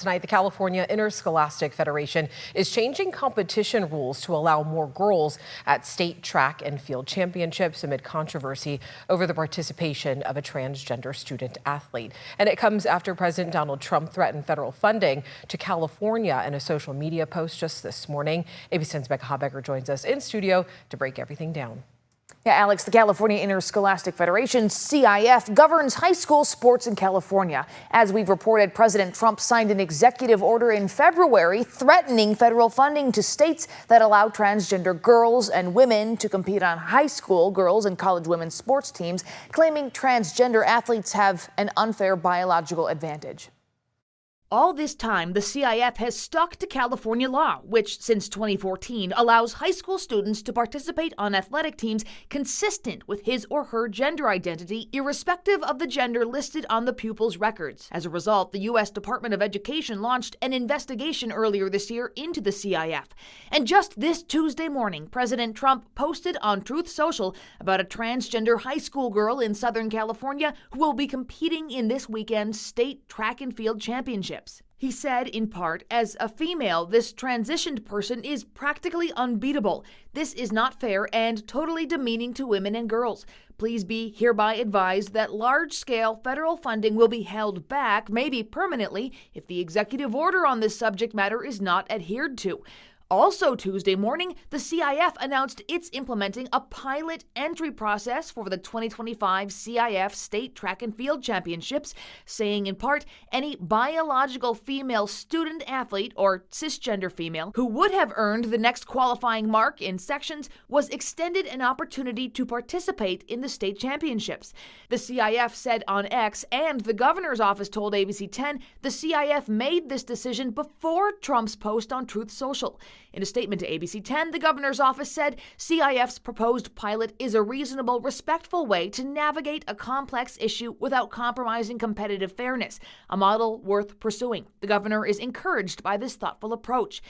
Tonight, the California Interscholastic Federation is changing competition rules to allow more girls at state track and field championships amid controversy over the participation of a transgender student athlete. And it comes after President Donald Trump threatened federal funding to California in a social media post just this morning. ABC 10's Becca Habecker joins us in studio to break everything down. Yeah, Alex, the California Interscholastic Federation, CIF, governs high school sports in California. As we've reported, President Trump signed an executive order in February threatening federal funding to states that allow transgender girls and women to compete on high school girls and college women's sports teams, claiming transgender athletes have an unfair biological advantage. All this time, the CIF has stuck to California law, which since 2014 allows high school students to participate on athletic teams consistent with his or her gender identity, irrespective of the gender listed on the pupil's records. As a result, the U.S. Department of Education launched an investigation earlier this year into the CIF. And just this Tuesday morning, President Trump posted on Truth Social about a transgender high school girl in Southern California who will be competing in this weekend's state track and field championship. He said, in part, as a female, this transitioned person is practically unbeatable. This is not fair and totally demeaning to women and girls. Please be hereby advised that large-scale federal funding will be held back, maybe permanently, if the executive order on this subject matter is not adhered to. Also Tuesday morning, the CIF announced it's implementing a pilot entry process for the 2025 CIF State Track and Field Championships, saying in part, any biological female student athlete or cisgender female who would have earned the next qualifying mark in sections was extended an opportunity to participate in the state championships. The CIF said on X, and the governor's office told ABC 10, the CIF made this decision before Trump's post on Truth Social. In a statement to ABC 10, the governor's office said CIF's proposed pilot is a reasonable, respectful way to navigate a complex issue without compromising competitive fairness, a model worth pursuing. The governor is encouraged by this thoughtful approach.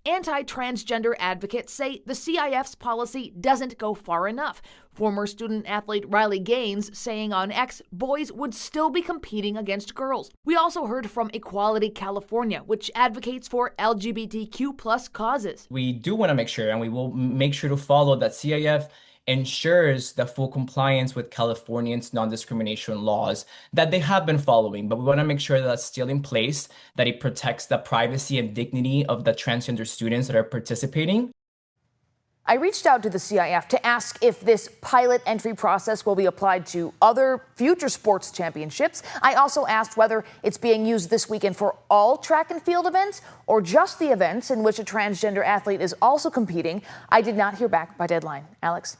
Anti-transgender advocates say the CIF's policy doesn't go far enough. Former student athlete Riley Gaines saying on X, boys would still be competing against girls. We also heard from Equality California, which advocates for LGBTQ+ causes. We do want to make sure, and we will make sure to follow that CIF ensures the full compliance with Californians' non-discrimination laws that they have been following, but we want to make sure that that's still in place, that it protects the privacy and dignity of the transgender students that are participating. I reached out to the CIF to ask if this pilot entry process will be applied to other future sports championships. I also asked whether it's being used this weekend for all track and field events or just the events in which a transgender athlete is also competing. I did not hear back by deadline. Alex?